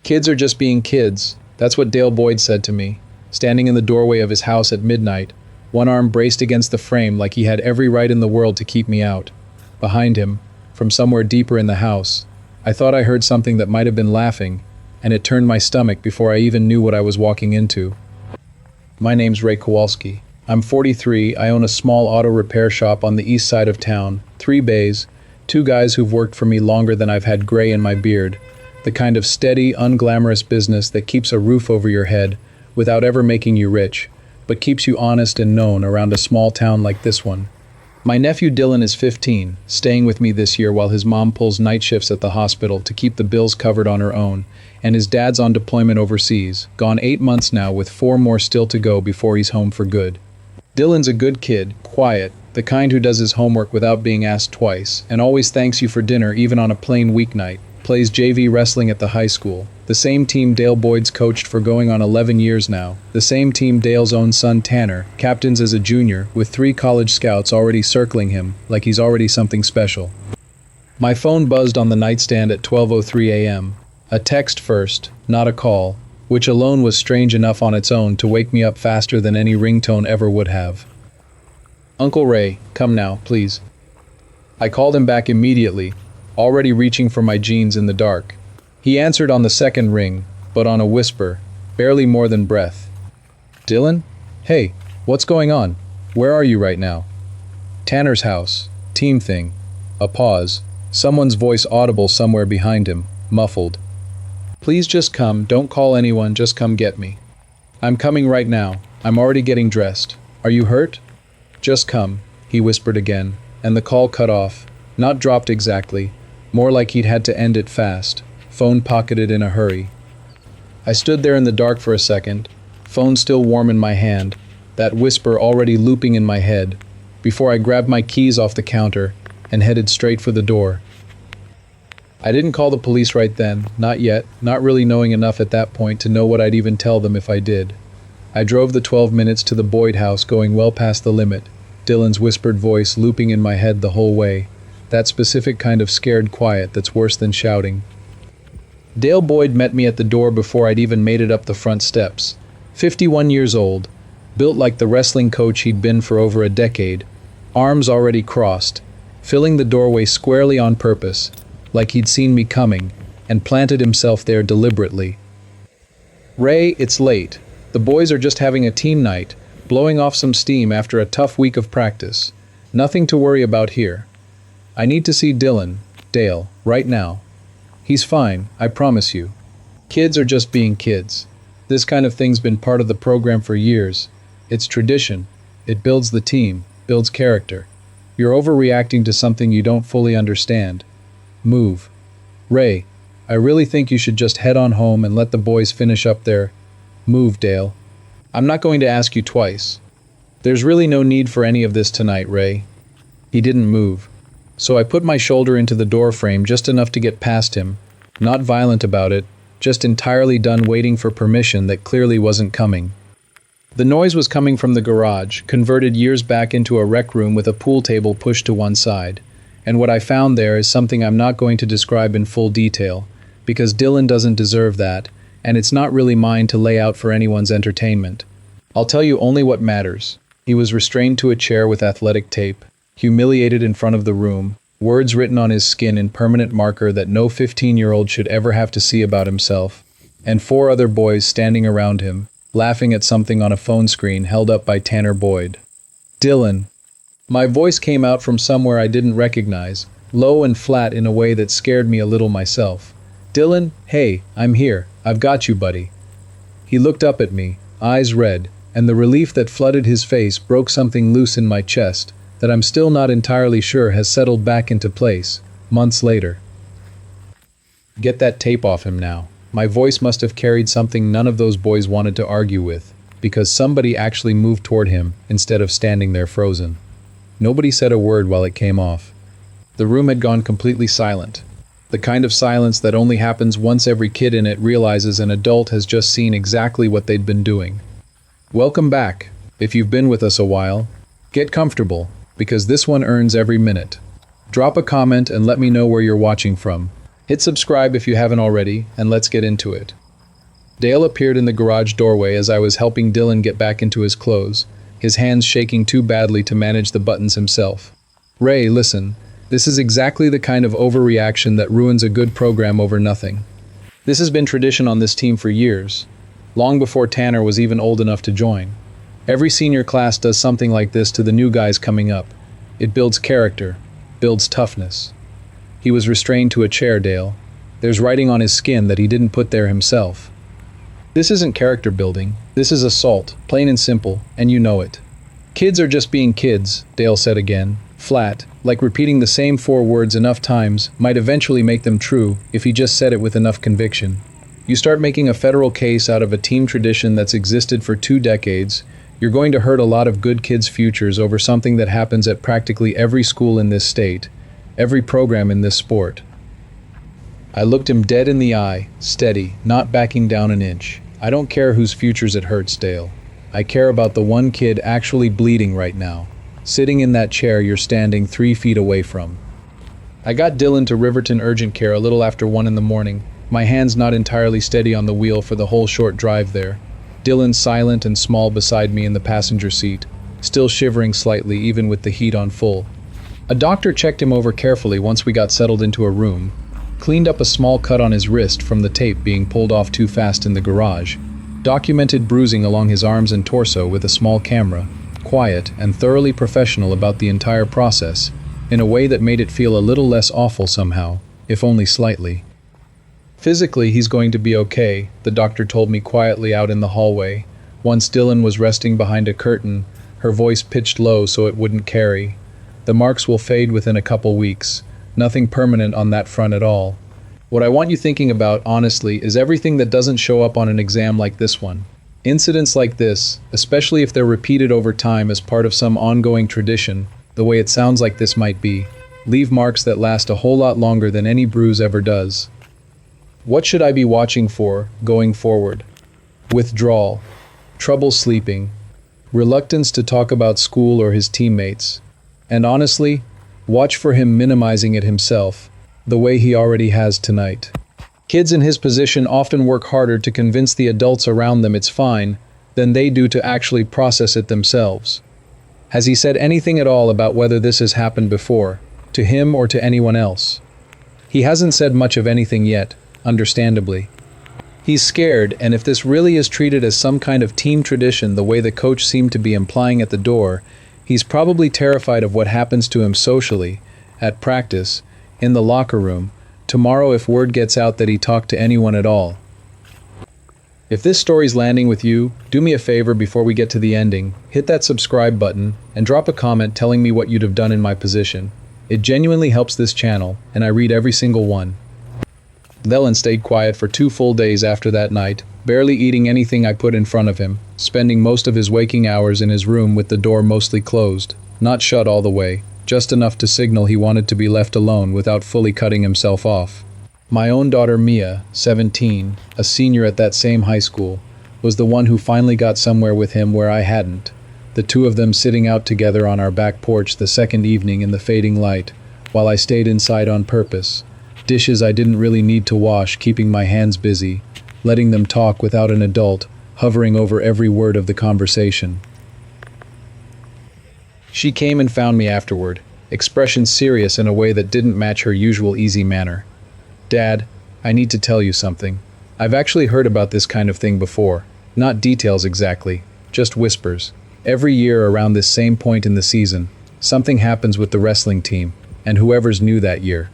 Kids are just being kids. That's what Dale Boyd said to me, standing in the doorway of his house at midnight, one arm braced against the frame like he had every right in the world to keep me out. Behind him, from somewhere deeper in the house, I thought I heard something that might have been laughing, and it turned my stomach before I even knew what I was walking into. My name's Ray Kowalski. I'm 43, I own a small auto repair shop on the east side of town, 3 bays, 2 guys who've worked for me longer than I've had gray in my beard, the kind of steady, unglamorous business that keeps a roof over your head without ever making you rich, but keeps you honest and known around a small town like this one. My nephew Dylan is 15, staying with me this year while his mom pulls night shifts at the hospital to keep the bills covered on her own, and his dad's on deployment overseas, gone 8 months now with 4 more still to go before he's home for good. Dylan's a good kid, quiet, the kind who does his homework without being asked twice, and always thanks you for dinner even on a plain weeknight, plays JV wrestling at the high school, the same team Dale Boyd's coached for going on 11 years now, the same team Dale's own son Tanner captains as a junior, with 3 college scouts already circling him like he's already something special. My phone buzzed on the nightstand at 12:03 a.m. A text first, not a call, which alone was strange enough on its own to wake me up faster than any ringtone ever would have. "Uncle Ray, come now, please." I called him back immediately, already reaching for my jeans in the dark. He answered on the second ring, but on a whisper, barely more than breath. "Dylan? Hey, what's going on? Where are you right now?" "Tanner's house. Team thing." A pause. Someone's voice audible somewhere behind him, muffled. "Please just come, don't call anyone, just come get me." "I'm coming right now. I'm already getting dressed. Are you hurt?" "Just come," he whispered again, and the call cut off. Not dropped exactly, more like he'd had to end it fast, phone pocketed in a hurry. I stood there in the dark for a second, phone still warm in my hand, that whisper already looping in my head, before I grabbed my keys off the counter and headed straight for the door. I didn't call the police right then, not yet, not really knowing enough at that point to know what I'd even tell them if I did. I drove the 12 minutes to the Boyd house, going well past the limit, Dylan's whispered voice looping in my head the whole way, that specific kind of scared quiet that's worse than shouting. Dale Boyd met me at the door before I'd even made it up the front steps. 51 years old, built like the wrestling coach he'd been for over a decade, arms already crossed, filling the doorway squarely on purpose, like he'd seen me coming, and planted himself there deliberately. "Ray, it's late. The boys are just having a team night, blowing off some steam after a tough week of practice. Nothing to worry about here. I need to see Dylan, Dale, right now. He's fine, I promise you. Kids are just being kids. This kind of thing's been part of the program for years. It's tradition. It builds the team, builds character. You're overreacting to something you don't fully understand. Move. Ray, I really think you should just head on home and let the boys finish up their... Move, Dale. I'm not going to ask you twice. There's really no need for any of this tonight, Ray." He didn't move. So I put my shoulder into the door frame just enough to get past him, not violent about it, just entirely done waiting for permission that clearly wasn't coming. The noise was coming from the garage, converted years back into a rec room with a pool table pushed to one side. And what I found there is something I'm not going to describe in full detail, because Dylan doesn't deserve that, and it's not really mine to lay out for anyone's entertainment. I'll tell you only what matters. He was restrained to a chair with athletic tape, humiliated in front of the room, words written on his skin in permanent marker that no 15-year-old should ever have to see about himself, and 4 other boys standing around him, laughing at something on a phone screen held up by Tanner Boyd. "Dylan." My voice came out from somewhere I didn't recognize, low and flat in a way that scared me a little myself. "Dylan, hey, I'm here. I've got you, buddy." He looked up at me, eyes red, and the relief that flooded his face broke something loose in my chest that I'm still not entirely sure has settled back into place, months later. "Get that tape off him now." My voice must have carried something none of those boys wanted to argue with, because somebody actually moved toward him instead of standing there frozen. Nobody said a word while it came off. The room had gone completely silent. The kind of silence that only happens once every kid in it realizes an adult has just seen exactly what they'd been doing. Welcome back, if you've been with us a while. Get comfortable, because this one earns every minute. Drop a comment and let me know where you're watching from. Hit subscribe if you haven't already, and let's get into it. Dale appeared in the garage doorway as I was helping Dylan get back into his clothes, his hands shaking too badly to manage the buttons himself. Ray, listen, this is exactly the kind of overreaction that ruins a good program over nothing. This has been tradition on this team for years, long before Tanner was even old enough to join. Every senior class does something like this to the new guys coming up. It builds character, builds toughness. He was restrained to a chair, Dale. There's writing on his skin that he didn't put there himself. This isn't character building, this is assault, plain and simple, and you know it. Kids are just being kids, Dale said again, flat, like repeating the same 4 words enough times might eventually make them true if he just said it with enough conviction. You start making a federal case out of a team tradition that's existed for 2 decades, you're going to hurt a lot of good kids' futures over something that happens at practically every school in this state, every program in this sport. I looked him dead in the eye, steady, not backing down an inch. I don't care whose futures it hurts, Dale. I care about the one kid actually bleeding right now, sitting in that chair you're standing 3 feet away from. I got Dylan to Riverton Urgent Care a little after 1 in the morning, my hands not entirely steady on the wheel for the whole short drive there. Dylan silent and small beside me in the passenger seat, still shivering slightly even with the heat on full. A doctor checked him over carefully once we got settled into a room, cleaned up a small cut on his wrist from the tape being pulled off too fast in the garage, documented bruising along his arms and torso with a small camera, quiet and thoroughly professional about the entire process, in a way that made it feel a little less awful somehow, if only slightly. Physically, he's going to be okay, the doctor told me quietly out in the hallway, once Dylan was resting behind a curtain, her voice pitched low so it wouldn't carry. The marks will fade within a couple weeks. Nothing permanent on that front at all. What I want you thinking about, honestly, is everything that doesn't show up on an exam like this one. Incidents like this, especially if they're repeated over time as part of some ongoing tradition, the way it sounds like this might be, leave marks that last a whole lot longer than any bruise ever does. What should I be watching for, going forward? Withdrawal, trouble sleeping, reluctance to talk about school or his teammates, and honestly, watch for him minimizing it himself, the way he already has tonight. Kids in his position often work harder to convince the adults around them it's fine than they do to actually process it themselves. Has he said anything at all about whether this has happened before, to him or to anyone else? He hasn't said much of anything yet, understandably. He's scared, and if this really is treated as some kind of team tradition the way the coach seemed to be implying at the door, he's probably terrified of what happens to him socially, at practice, in the locker room, tomorrow if word gets out that he talked to anyone at all. If this story's landing with you, do me a favor before we get to the ending, hit that subscribe button and drop a comment telling me what you'd have done in my position. It genuinely helps this channel, and I read every single one. Dylan stayed quiet for 2 full days after that night, barely eating anything I put in front of him, spending most of his waking hours in his room with the door mostly closed, not shut all the way, just enough to signal he wanted to be left alone without fully cutting himself off. My own daughter Mia, 17, a senior at that same high school, was the one who finally got somewhere with him where I hadn't, the 2 of them sitting out together on our back porch the second evening in the fading light, while I stayed inside on purpose. Dishes I didn't really need to wash, keeping my hands busy, letting them talk without an adult hovering over every word of the conversation. She came and found me afterward, expression serious in a way that didn't match her usual easy manner. Dad, I need to tell you something. I've actually heard about this kind of thing before. Not details exactly, just whispers. Every year around this same point in the season, something happens with the wrestling team, and whoever's new that year.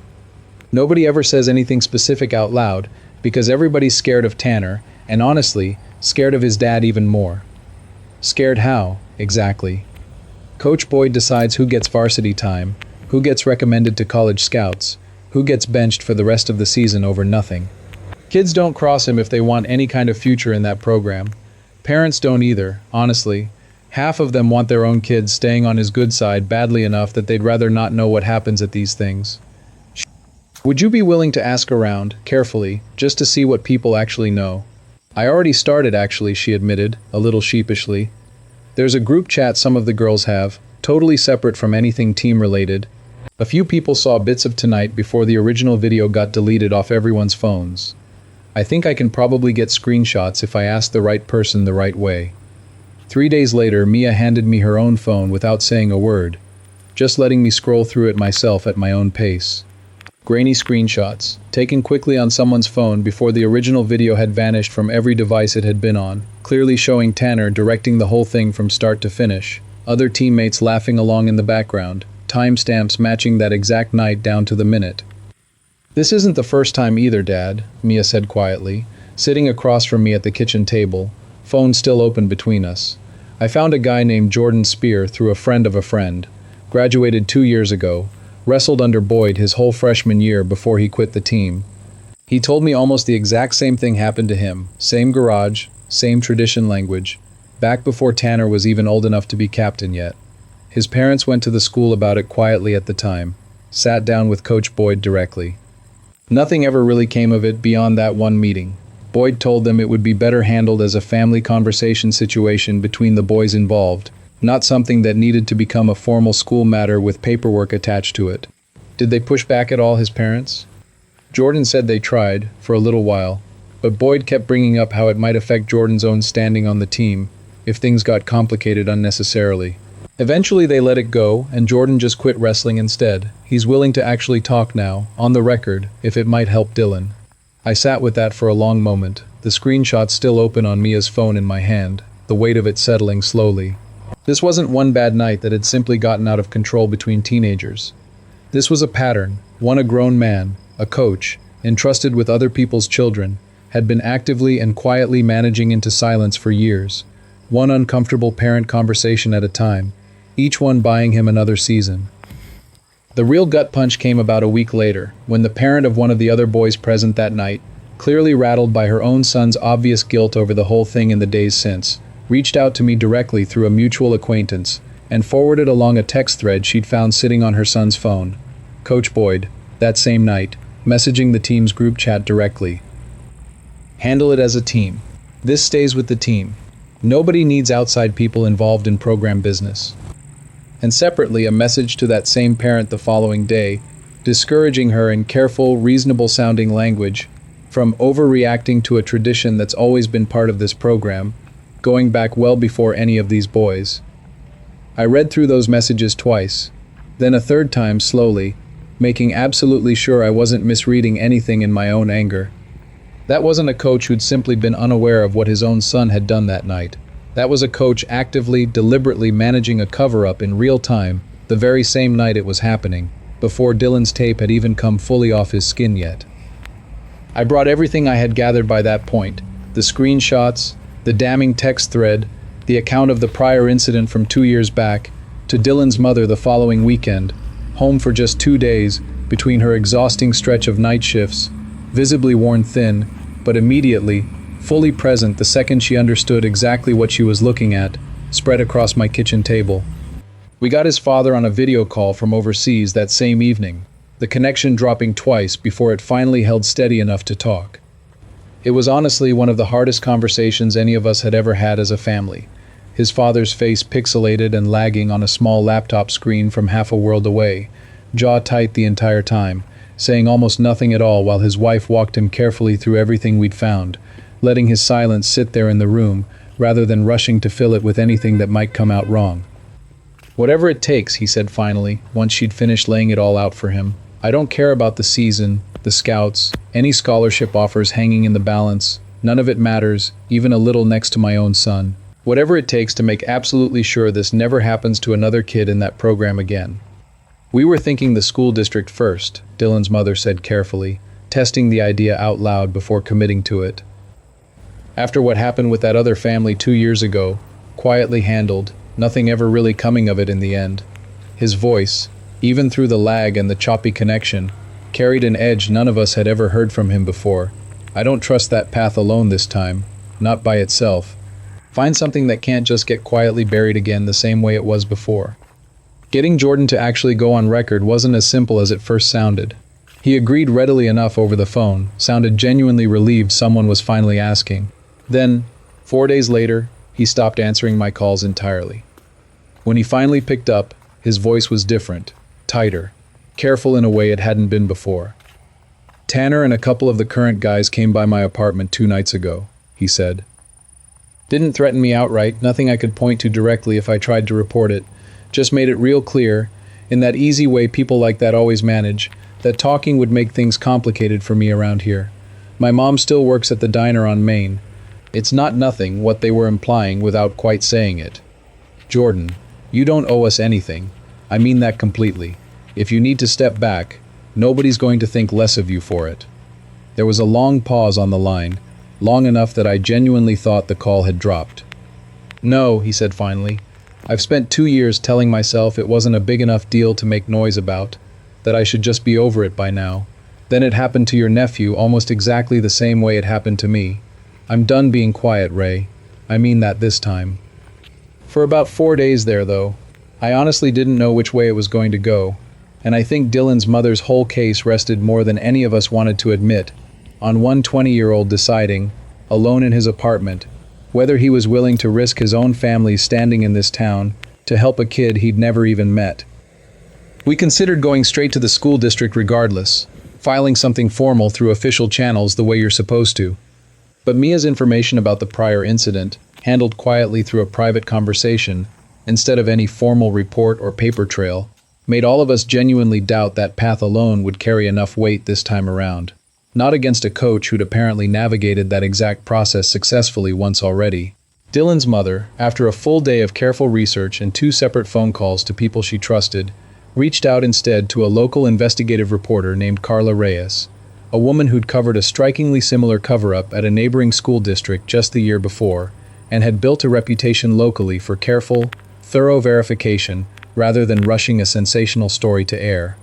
Nobody ever says anything specific out loud, because everybody's scared of Tanner, and honestly, scared of his dad even more. Scared how, exactly? Coach Boyd decides who gets varsity time, who gets recommended to college scouts, who gets benched for the rest of the season over nothing. Kids don't cross him if they want any kind of future in that program. Parents don't either, honestly. Half of them want their own kids staying on his good side badly enough that they'd rather not know what happens at these things. Would you be willing to ask around, carefully, just to see what people actually know? I already started actually, she admitted, a little sheepishly. There's a group chat some of the girls have, totally separate from anything team-related. A few people saw bits of tonight before the original video got deleted off everyone's phones. I think I can probably get screenshots if I ask the right person the right way. 3 days later, Mia handed me her own phone without saying a word, just letting me scroll through it myself at my own pace. Grainy screenshots, taken quickly on someone's phone before the original video had vanished from every device it had been on, clearly showing Tanner directing the whole thing from start to finish, other teammates laughing along in the background, timestamps matching that exact night down to the minute. "This isn't the first time either, Dad," Mia said quietly, sitting across from me at the kitchen table, phone still open between us. "I found a guy named Jordan Spear through a friend of a friend. Graduated 2 years ago. Wrestled under Boyd his whole freshman year before he quit the team. He told me almost the exact same thing happened to him. Same garage, same tradition language. Back before Tanner was even old enough to be captain yet. His parents went to the school about it quietly at the time. Sat down with Coach Boyd directly. Nothing ever really came of it beyond that one meeting. Boyd told them it would be better handled as a family conversation situation between the boys involved, not something that needed to become a formal school matter with paperwork attached to it. Did they push back at all, his parents? Jordan said they tried, for a little while, but Boyd kept bringing up how it might affect Jordan's own standing on the team if things got complicated unnecessarily. Eventually they let it go, and Jordan just quit wrestling instead. He's willing to actually talk now, on the record, if it might help Dylan. I sat with that for a long moment, the screenshot still open on Mia's phone in my hand, the weight of it settling slowly. This wasn't one bad night that had simply gotten out of control between teenagers. This was a pattern, one a grown man, a coach, entrusted with other people's children, had been actively and quietly managing into silence for years, one uncomfortable parent conversation at a time, each one buying him another season. The real gut punch came about a week later, when the parent of one of the other boys present that night, clearly rattled by her own son's obvious guilt over the whole thing in the days since, reached out to me directly through a mutual acquaintance, and forwarded along a text thread she'd found sitting on her son's phone. Coach Boyd, that same night, messaging the team's group chat directly. "Handle it as a team. This stays with the team. Nobody needs outside people involved in program business." And separately, a message to that same parent the following day, discouraging her in careful, reasonable-sounding language from overreacting to a tradition that's always been part of this program, going back well before any of these boys. I read through those messages twice, then a third time slowly, making absolutely sure I wasn't misreading anything in my own anger. That wasn't a coach who'd simply been unaware of what his own son had done that night. That was a coach actively, deliberately managing a cover-up in real time, the very same night it was happening, before Dylan's tape had even come fully off his skin yet. I brought everything I had gathered by that point, the screenshots, the damning text thread, the account of the prior incident from 2 years back, to Dylan's mother the following weekend, home for just 2 days, between her exhausting stretch of night shifts, visibly worn thin, but immediately, fully present the second she understood exactly what she was looking at, spread across my kitchen table. We got his father on a video call from overseas that same evening, the connection dropping twice before it finally held steady enough to talk. It was honestly one of the hardest conversations any of us had ever had as a family. His father's face pixelated and lagging on a small laptop screen from half a world away, jaw tight the entire time, saying almost nothing at all while his wife walked him carefully through everything we'd found, letting his silence sit there in the room, rather than rushing to fill it with anything that might come out wrong. "Whatever it takes," he said finally, once she'd finished laying it all out for him. "I don't care about the season, the scouts, any scholarship offers hanging in the balance. None of it matters, even a little next to my own son. Whatever it takes to make absolutely sure this never happens to another kid in that program again." "We were thinking the school district first," Dylan's mother said carefully, testing the idea out loud before committing to it. "After what happened with that other family 2 years ago, quietly handled, nothing ever really coming of it in the end." His voice, even through the lag and the choppy connection, carried an edge none of us had ever heard from him before. "I don't trust that path alone this time, not by itself. Find something that can't just get quietly buried again the same way it was before." Getting Jordan to actually go on record wasn't as simple as it first sounded. He agreed readily enough over the phone, sounded genuinely relieved someone was finally asking. Then, 4 days later, he stopped answering my calls entirely. When he finally picked up, his voice was different, tighter, careful in a way it hadn't been before. "Tanner and a couple of the current guys came by my apartment 2 nights ago," he said. Didn't threaten me outright, nothing I could point to directly if I tried to report it. Just made it real clear, in that easy way people like that always manage, that talking would make things complicated for me around here. My mom still works at the diner on Main. It's not nothing what they were implying without quite saying it. "Jordan, you don't owe us anything. I mean that completely. If you need to step back, nobody's going to think less of you for it." There was a long pause on the line, long enough that I genuinely thought the call had dropped. "No," he said finally. "I've spent 2 years telling myself it wasn't a big enough deal to make noise about, that I should just be over it by now. Then it happened to your nephew almost exactly the same way it happened to me. I'm done being quiet, Ray. I mean that this time." For about 4 days there, though, I honestly didn't know which way it was going to go, and I think Dylan's mother's whole case rested more than any of us wanted to admit on one 20-year-old deciding, alone in his apartment, whether he was willing to risk his own family's standing in this town to help a kid he'd never even met. We considered going straight to the school district regardless, filing something formal through official channels the way you're supposed to. But Mia's information about the prior incident, handled quietly through a private conversation, instead of any formal report or paper trail, made all of us genuinely doubt that path alone would carry enough weight this time around. Not against a coach who'd apparently navigated that exact process successfully once already. Dylan's mother, after a full day of careful research and 2 separate phone calls to people she trusted, reached out instead to a local investigative reporter named Carla Reyes, a woman who'd covered a strikingly similar cover-up at a neighboring school district just the year before, and had built a reputation locally for careful, thorough verification rather than rushing a sensational story to air.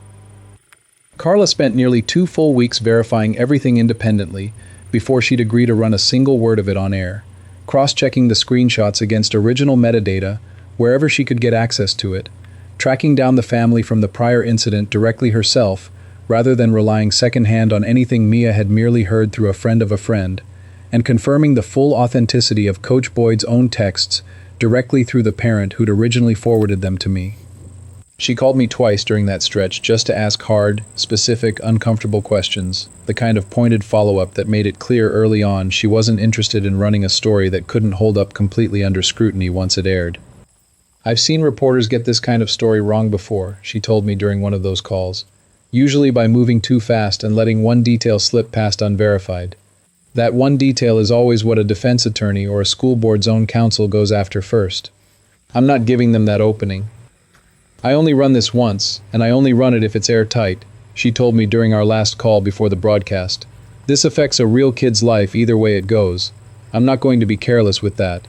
Carla spent nearly 2 full weeks verifying everything independently before she'd agree to run a single word of it on air, cross-checking the screenshots against original metadata wherever she could get access to it, tracking down the family from the prior incident directly herself rather than relying secondhand on anything Mia had merely heard through a friend of a friend, and confirming the full authenticity of Coach Boyd's own texts directly through the parent who'd originally forwarded them to me. She called me twice during that stretch just to ask hard, specific, uncomfortable questions, the kind of pointed follow-up that made it clear early on she wasn't interested in running a story that couldn't hold up completely under scrutiny once it aired. "I've seen reporters get this kind of story wrong before," she told me during one of those calls, usually by moving too fast and letting one detail slip past unverified. That one detail is always what a defense attorney or a school board's own counsel goes after first. I'm not giving them that opening. "I only run this once, and I only run it if it's airtight," she told me during our last call before the broadcast. "This affects a real kid's life either way it goes. I'm not going to be careless with that."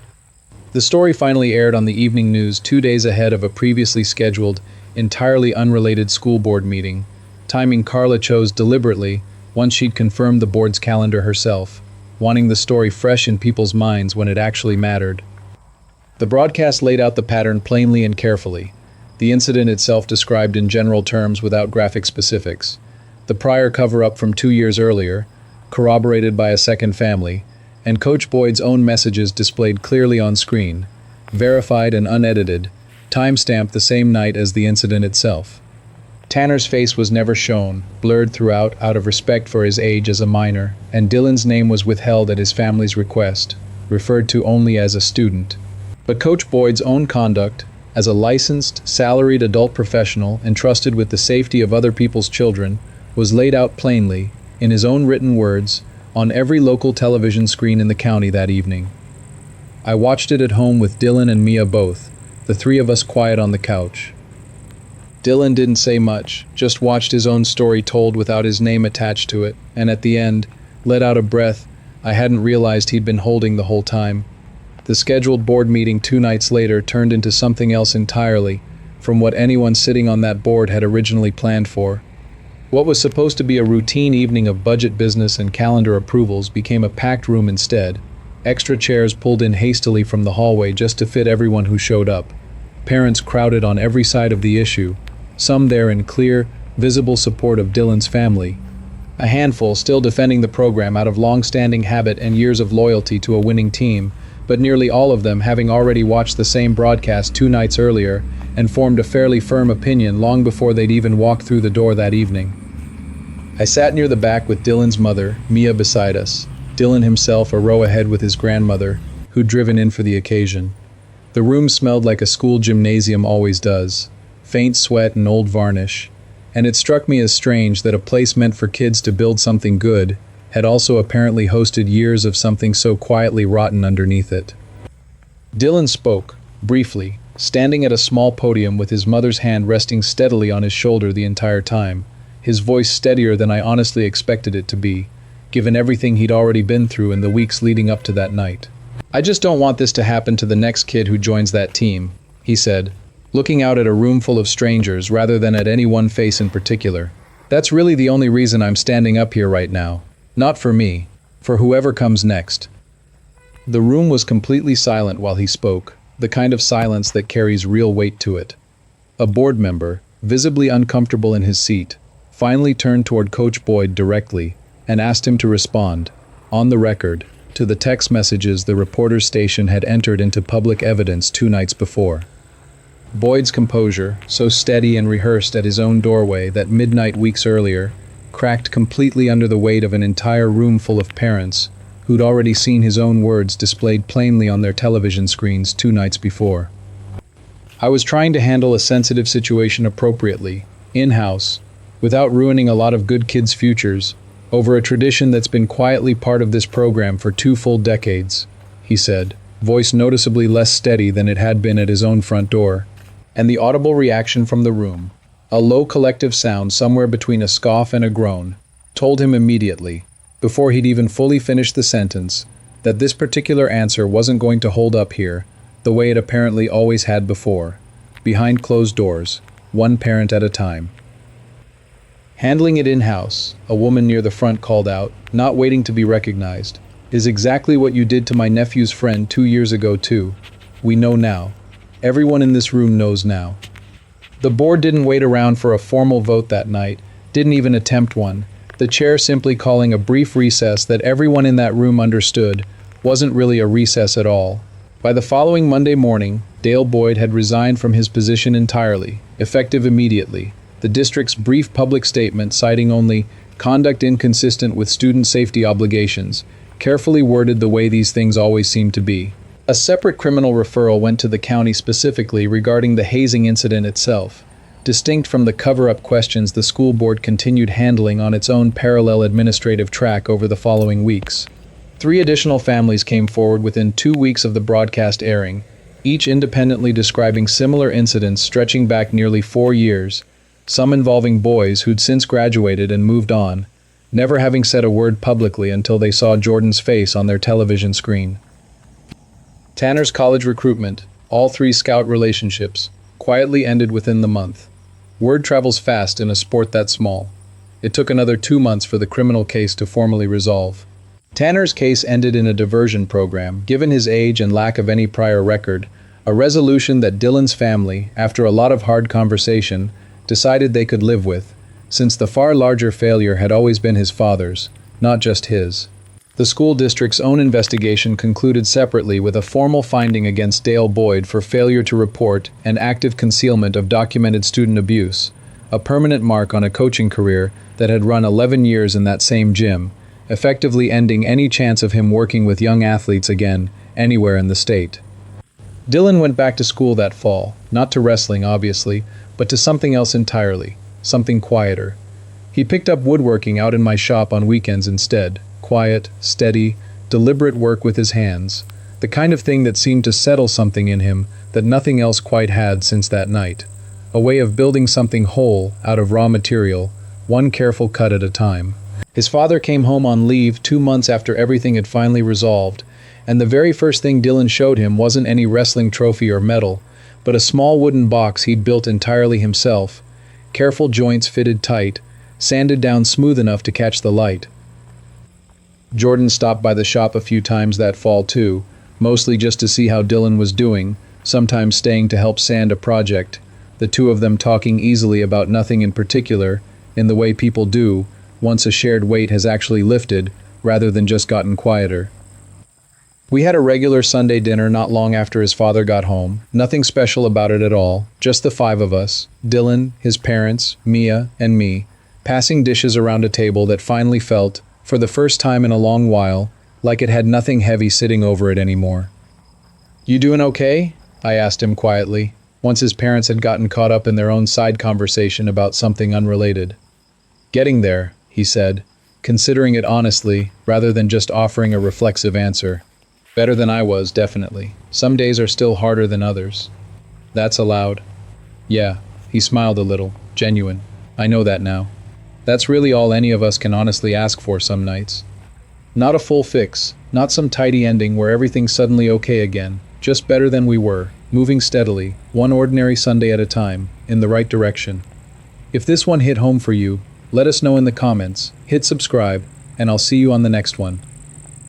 The story finally aired on the evening news 2 days ahead of a previously scheduled, entirely unrelated school board meeting, timing Carla chose deliberately once she'd confirmed the board's calendar herself, wanting the story fresh in people's minds when it actually mattered. The broadcast laid out the pattern plainly and carefully, the incident itself described in general terms without graphic specifics, the prior cover-up from 2 years earlier, corroborated by a second family, and Coach Boyd's own messages displayed clearly on screen, verified and unedited, time-stamped the same night as the incident itself. Tanner's face was never shown, blurred throughout out of respect for his age as a minor, and Dylan's name was withheld at his family's request, referred to only as a student. But Coach Boyd's own conduct, as a licensed, salaried adult professional entrusted with the safety of other people's children, was laid out plainly, in his own written words, on every local television screen in the county that evening. I watched it at home with Dylan and Mia both, the 3 of us quiet on the couch. Dylan didn't say much, just watched his own story told without his name attached to it, and at the end, let out a breath I hadn't realized he'd been holding the whole time. The scheduled board meeting 2 nights later turned into something else entirely, from what anyone sitting on that board had originally planned for. What was supposed to be a routine evening of budget business and calendar approvals became a packed room instead, extra chairs pulled in hastily from the hallway just to fit everyone who showed up. Parents crowded on every side of the issue, some there in clear, visible support of Dylan's family. A handful still defending the program out of long-standing habit and years of loyalty to a winning team, but nearly all of them having already watched the same broadcast 2 nights earlier and formed a fairly firm opinion long before they'd even walked through the door that evening. I sat near the back with Dylan's mother, Mia, beside us, Dylan himself a row ahead with his grandmother, who'd driven in for the occasion. The room smelled like a school gymnasium always does, faint sweat and old varnish, and it struck me as strange that a place meant for kids to build something good had also apparently hosted years of something so quietly rotten underneath it. Dylan spoke, briefly, standing at a small podium with his mother's hand resting steadily on his shoulder the entire time, his voice steadier than I honestly expected it to be, given everything he'd already been through in the weeks leading up to that night. "I just don't want this to happen to the next kid who joins that team," he said, looking out at a room full of strangers rather than at any one face in particular. "That's really the only reason I'm standing up here right now. Not for me, for whoever comes next." The room was completely silent while he spoke, the kind of silence that carries real weight to it. A board member, visibly uncomfortable in his seat, finally turned toward Coach Boyd directly and asked him to respond, on the record, to the text messages the reporter's station had entered into public evidence 2 nights before. Boyd's composure, so steady and rehearsed at his own doorway that midnight weeks earlier, cracked completely under the weight of an entire room full of parents who'd already seen his own words displayed plainly on their television screens 2 nights before. I was trying to handle a sensitive situation appropriately, in-house, without ruining a lot of good kids' futures, over a tradition that's been quietly part of this program for 2 full decades, he said, voice noticeably less steady than it had been at his own front door, and the audible reaction from the room, a low collective sound somewhere between a scoff and a groan, told him immediately, before he'd even fully finished the sentence, that this particular answer wasn't going to hold up here, the way it apparently always had before, behind closed doors, one parent at a time. "Handling it in-house," a woman near the front called out, not waiting to be recognized, "is exactly what you did to my nephew's friend 2 years ago too. We know now. Everyone in this room knows now." The board didn't wait around for a formal vote that night, didn't even attempt one, the chair simply calling a brief recess that everyone in that room understood wasn't really a recess at all. By the following Monday morning, Dale Boyd had resigned from his position entirely, effective immediately, the district's brief public statement citing only conduct inconsistent with student safety obligations, carefully worded the way these things always seem to be. A separate criminal referral went to the county specifically regarding the hazing incident itself, distinct from the cover-up questions the school board continued handling on its own parallel administrative track over the following weeks. 3 additional families came forward within 2 weeks of the broadcast airing, each independently describing similar incidents stretching back nearly 4 years, some involving boys who'd since graduated and moved on, never having said a word publicly until they saw Jordan's face on their television screen. Tanner's college recruitment, all 3 scout relationships, quietly ended within the month. Word travels fast in a sport that small. It took another 2 months for the criminal case to formally resolve. Tanner's case ended in a diversion program, given his age and lack of any prior record, a resolution that Dylan's family, after a lot of hard conversation, decided they could live with, since the far larger failure had always been his father's, not just his. The school district's own investigation concluded separately with a formal finding against Dale Boyd for failure to report and active concealment of documented student abuse, a permanent mark on a coaching career that had run 11 years in that same gym, effectively ending any chance of him working with young athletes again, anywhere in the state. Dylan went back to school that fall, not to wrestling obviously, but to something else entirely, something quieter. He picked up woodworking out in my shop on weekends instead. Quiet, steady, deliberate work with his hands, the kind of thing that seemed to settle something in him that nothing else quite had since that night, a way of building something whole out of raw material, one careful cut at a time. His father came home on leave 2 months after everything had finally resolved, and the very first thing Dylan showed him wasn't any wrestling trophy or medal, but a small wooden box he'd built entirely himself, careful joints fitted tight, sanded down smooth enough to catch the light. Jordan stopped by the shop a few times that fall too, mostly just to see how Dylan was doing, sometimes staying to help sand a project, the 2 of them talking easily about nothing in particular, in the way people do, once a shared weight has actually lifted, rather than just gotten quieter. We had a regular Sunday dinner not long after his father got home. Nothing special about it at all, just the five of us, Dylan, his parents, Mia, and me, passing dishes around a table that finally felt, for the first time in a long while, like it had nothing heavy sitting over it anymore. "You doing okay?" I asked him quietly, once his parents had gotten caught up in their own side conversation about something unrelated. "Getting there," he said, considering it honestly, rather than just offering a reflexive answer. "Better than I was, definitely. Some days are still harder than others." "That's allowed." "Yeah," he smiled a little, genuine. "I know that now. That's really all any of us can honestly ask for some nights. Not a full fix, not some tidy ending where everything's suddenly okay again, just better than we were, moving steadily, one ordinary Sunday at a time, in the right direction." If this one hit home for you, let us know in the comments, hit subscribe, and I'll see you on the next one.